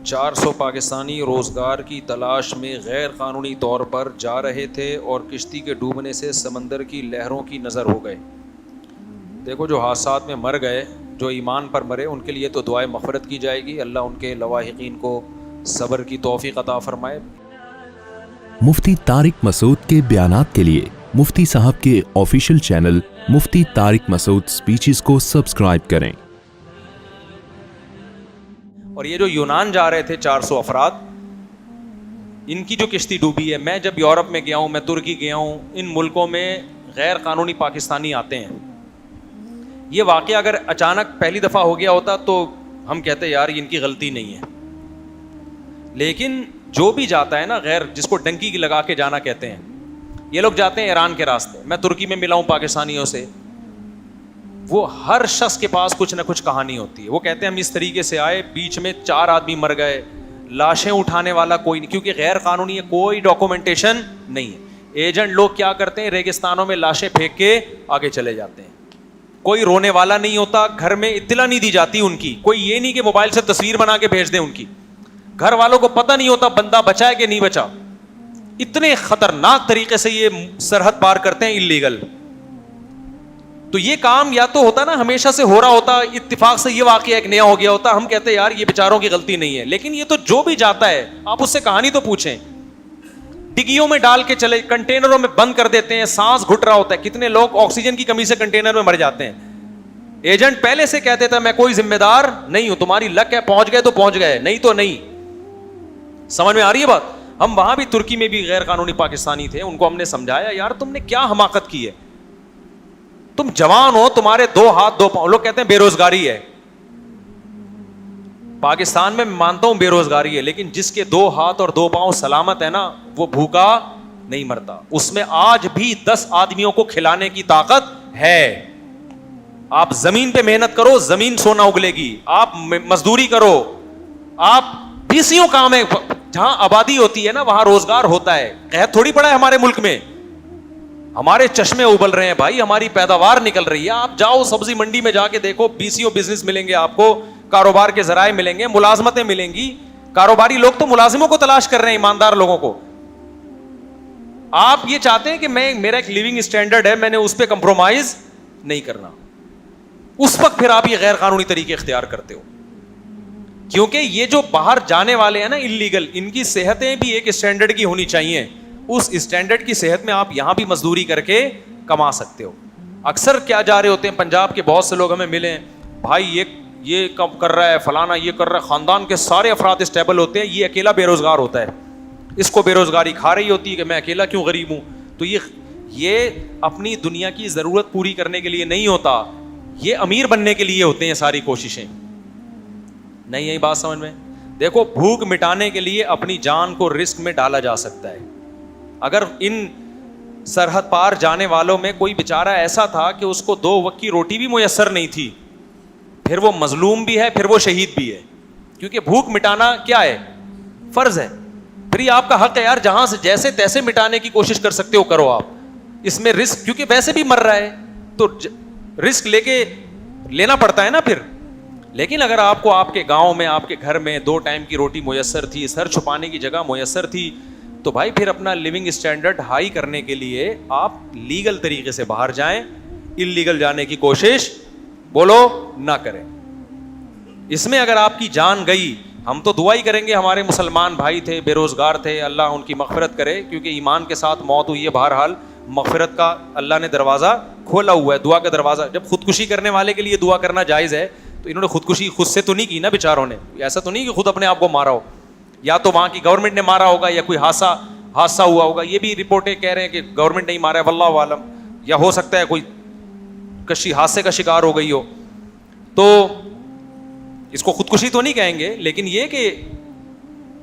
400 پاکستانی روزگار کی تلاش میں غیر قانونی طور پر جا رہے تھے اور کشتی کے ڈوبنے سے سمندر کی لہروں کی نظر ہو گئے. دیکھو جو حادثات میں مر گئے, جو ایمان پر مرے, ان کے لیے تو دعائے مغفرت کی جائے گی. اللہ ان کے لواحقین کو صبر کی توفیق عطا فرمائے. مفتی طارق مسعود کے بیانات کے لیے مفتی صاحب کے آفیشیل چینل مفتی طارق مسعود سپیچز کو سبسکرائب کریں. اور یہ جو یونان جا رہے تھے 400 افراد, ان کی جو کشتی ڈوبی ہے, میں جب یورپ میں گیا ہوں, میں ترکی گیا ہوں, ان ملکوں میں غیر قانونی پاکستانی آتے ہیں. یہ واقعہ اگر اچانک پہلی دفعہ ہو گیا ہوتا تو ہم کہتے یار ان کی غلطی نہیں ہے, لیکن جو بھی جاتا ہے نا غیر, جس کو ڈنکی کی لگا کے جانا کہتے ہیں, یہ لوگ جاتے ہیں ایران کے راستے. میں ترکی میں ملا ہوں پاکستانیوں سے, وہ ہر شخص کے پاس کچھ نہ کچھ کہانی ہوتی ہے. وہ کہتے ہیں ہم اس طریقے سے آئے, بیچ میں 4 آدمی مر گئے, لاشیں اٹھانے والا کوئی نہیں, کیونکہ غیر قانونی ہے, کوئی ڈاکومنٹیشن نہیں ہے. ایجنٹ لوگ کیا کرتے ہیں, ریگستانوں میں لاشیں پھینک کے آگے چلے جاتے ہیں. کوئی رونے والا نہیں ہوتا, گھر میں اطلاع نہیں دی جاتی ان کی, کوئی یہ نہیں کہ موبائل سے تصویر بنا کے بھیج دیں ان کی, گھر والوں کو پتہ نہیں ہوتا بندہ بچا ہے کہ نہیں بچا. اتنے خطرناک طریقے سے یہ سرحد پار کرتے ہیں اللیگل. تو یہ کام یا تو ہوتا نا ہمیشہ سے ہو رہا ہوتا, اتفاق سے یہ واقعہ ایک نیا ہو گیا ہوتا, ہم کہتے ہیں یار یہ بیچاروں کی غلطی نہیں ہے. لیکن یہ تو جو بھی جاتا ہے آپ اس سے کہانی تو پوچھیں. ڈگیوں میں ڈال کے چلے, کنٹینروں میں بند کر دیتے ہیں, سانس گھٹ رہا ہوتا ہے, کتنے لوگ آکسیجن کی کمی سے کنٹینر میں مر جاتے ہیں. ایجنٹ پہلے سے کہہ دیتا میں کوئی ذمہ دار نہیں ہوں, تمہاری لک ہے, پہنچ گئے تو پہنچ گئے, نہیں تو نہیں. سمجھ میں آ رہی ہے بات. ہم وہاں بھی ترکی میں بھی غیر قانونی پاکستانی تھے, ان کو ہم نے سمجھایا یار تم نے کیا حماقت کی ہے, تم جوان ہو, تمہارے 2 ہاتھ 2 پاؤں, لوگ کہتے ہیں بے روزگاری ہے. پاکستان میں مانتا ہوں بے روزگاری ہے, لیکن جس کے 2 ہاتھ اور 2 پاؤں سلامت ہے نا, وہ بھوکا نہیں مرتا. اس میں آج بھی 10 آدمیوں کو کھلانے کی طاقت ہے. آپ زمین پہ محنت کرو, زمین سونا اگلے گی. آپ مزدوری کرو, آپ بیسیوں کام ہے, جہاں آبادی ہوتی ہے نا وہاں روزگار ہوتا ہے. قحط تھوڑی پڑا ہے ہمارے ملک میں, ہمارے چشمے ابل رہے ہیں بھائی, ہماری پیداوار نکل رہی ہے. آپ جاؤ سبزی منڈی میں جا کے دیکھو, بیسیوں بزنس ملیں گے آپ کو, کاروبار کے ذرائع ملیں گے, ملازمتیں ملیں گی. کاروباری لوگ تو ملازموں کو تلاش کر رہے ہیں, ایماندار لوگوں کو. آپ یہ چاہتے ہیں کہ میرا ایک لیونگ اسٹینڈرڈ ہے, میں نے اس پہ کمپرومائز نہیں کرنا. اس وقت پھر آپ یہ غیر قانونی طریقے اختیار کرتے ہو, کیونکہ یہ جو باہر جانے والے ہیں نا اللیگل, ان کی صحتیں بھی ایک اسٹینڈرڈ کی ہونی چاہیے. اس اسٹینڈرڈ کی صحت میں آپ یہاں بھی مزدوری کر کے کما سکتے ہو. اکثر کیا جا رہے ہوتے ہیں, پنجاب کے بہت سے لوگ ہمیں ملے ہیں, بھائی یہ کم کر رہا ہے, فلانا یہ کر رہا ہے, خاندان کے سارے افراد اسٹیبل ہوتے ہیں, یہ اکیلا بے روزگار ہوتا ہے, اس کو بے روزگاری کھا رہی ہوتی ہے کہ میں اکیلا کیوں غریب ہوں. تو یہ اپنی دنیا کی ضرورت پوری کرنے کے لیے نہیں ہوتا, یہ امیر بننے کے لیے ہوتے ہیں ساری کوششیں. نہیں یہی بات سمجھ میں. دیکھو بھوک مٹانے کے لیے اپنی جان کو رسک میں ڈالا جا سکتا ہے. اگر ان سرحد پار جانے والوں میں کوئی بیچارہ ایسا تھا کہ اس کو 2 وقت کی روٹی بھی میسر نہیں تھی, پھر وہ مظلوم بھی ہے, پھر وہ شہید بھی ہے, کیونکہ بھوک مٹانا کیا ہے, فرض ہے. پھر یہ آپ کا حق ہے یار, جہاں سے جیسے تیسے مٹانے کی کوشش کر سکتے ہو کرو آپ. اس میں رسک, کیونکہ ویسے بھی مر رہا ہے تو رسک لے کے لینا پڑتا ہے نا پھر. لیکن اگر آپ کو آپ کے گاؤں میں, آپ کے گھر میں 2 ٹائم کی روٹی میسر تھی, سر چھپانے کی جگہ میسر تھی, تو بھائی پھر اپنا لیونگ اسٹینڈرڈ ہائی کرنے کے لیے آپ لیگل طریقے سے باہر جائیں, اللیگل جانے کی کوشش بولو نہ کریں. اس میں اگر آپ کی جان گئی, ہم تو دعا ہی کریں گے, ہمارے مسلمان بھائی تھے, بے روزگار تھے, اللہ ان کی مغفرت کرے, کیونکہ ایمان کے ساتھ موت ہوئی ہے. بہرحال مغفرت کا اللہ نے دروازہ کھولا ہوا ہے, دعا کا دروازہ. جب خودکشی کرنے والے کے لیے دعا کرنا جائز ہے, تو انہوں نے خودکشی خود سے تو نہیں کی نا بیچاروں نے, ایسا تو نہیں کہ خود اپنے آپ کو مارا ہو, یا تو وہاں کی گورنمنٹ نے مارا ہوگا, یا کوئی حادثہ ہوا ہوگا. یہ بھی رپورٹیں کہہ رہے ہیں کہ گورنمنٹ نہیں مارا ہے, واللہ عالم, یا ہو سکتا ہے کوئی حادثے کا شکار ہو گئی ہو. تو اس کو خودکشی تو نہیں کہیں گے, لیکن یہ کہ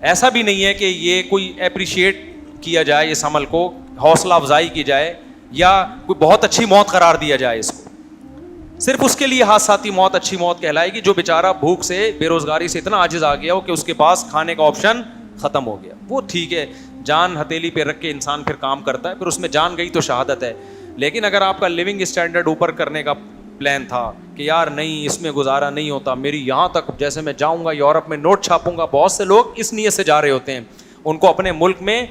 ایسا بھی نہیں ہے کہ یہ کوئی اپریشیٹ کیا جائے, اس عمل کو حوصلہ افزائی کی جائے, یا کوئی بہت اچھی موت قرار دیا جائے اس کو. صرف اس کے لیے حادثاتی موت اچھی موت کہلائے گی جو بیچارہ بھوک سے, بے روزگاری سے اتنا عاجز آ گیا ہو کہ اس کے پاس کھانے کا آپشن ختم ہو گیا. وہ ٹھیک ہے, جان ہتھیلی پہ رکھ کے انسان پھر کام کرتا ہے, پھر اس میں جان گئی تو شہادت ہے. لیکن اگر آپ کا لیونگ اسٹینڈرڈ اوپر کرنے کا پلان تھا کہ یار نہیں اس میں گزارا نہیں ہوتا, میری یہاں تک جیسے میں جاؤں گا یورپ میں نوٹ چھاپوں گا. بہت سے لوگ اس نیت سے جا رہے ہوتے ہیں, ان کو اپنے ملک میں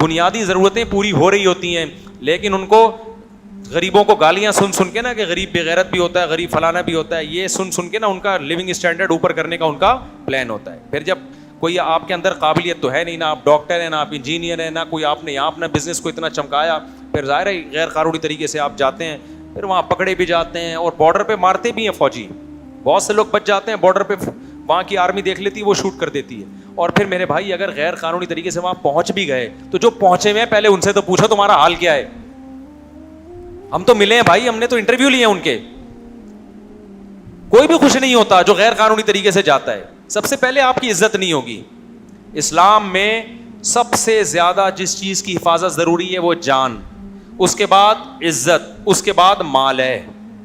بنیادی ضرورتیں پوری ہو رہی ہوتی ہیں, لیکن ان کو غریبوں کو گالیاں سن سن کے نا کہ غریب بے غیرت بھی ہوتا ہے, غریب فلانا بھی ہوتا ہے, یہ سن سن کے نا ان کا لیونگ اسٹینڈرڈ اوپر کرنے کا ان کا پلان ہوتا ہے. پھر جب کوئی آپ کے اندر قابلیت تو ہے نہیں, نہ آپ ڈاکٹر ہیں, نہ آپ انجینئر ہیں, نہ کوئی آپ نے یہاں اپنا بزنس کو اتنا چمکایا, پھر ظاہر ہے غیر قانونی طریقے سے آپ جاتے ہیں, پھر وہاں پکڑے بھی جاتے ہیں اور بارڈر پہ مارتے بھی ہیں فوجی. بہت سے لوگ بچ جاتے ہیں بارڈر پہ, وہاں کی آرمی دیکھ لیتی ہے, وہ شوٹ کر دیتی ہے. اور پھر میرے بھائی اگر غیر قانونی طریقے سے وہاں پہنچ بھی گئے تو جو پہنچے ہوئے ہیں پہلے ان سے تو پوچھو تمہارا حال کیا ہے. ہم تو ملے ہیں بھائی, ہم نے تو انٹرویو لیے ان کے. کوئی بھی خوش نہیں ہوتا جو غیر قانونی طریقے سے جاتا ہے. سب سے پہلے آپ کی عزت نہیں ہوگی. اسلام میں سب سے زیادہ جس چیز کی حفاظت ضروری ہے وہ جان, اس کے بعد عزت, اس کے بعد مال ہے.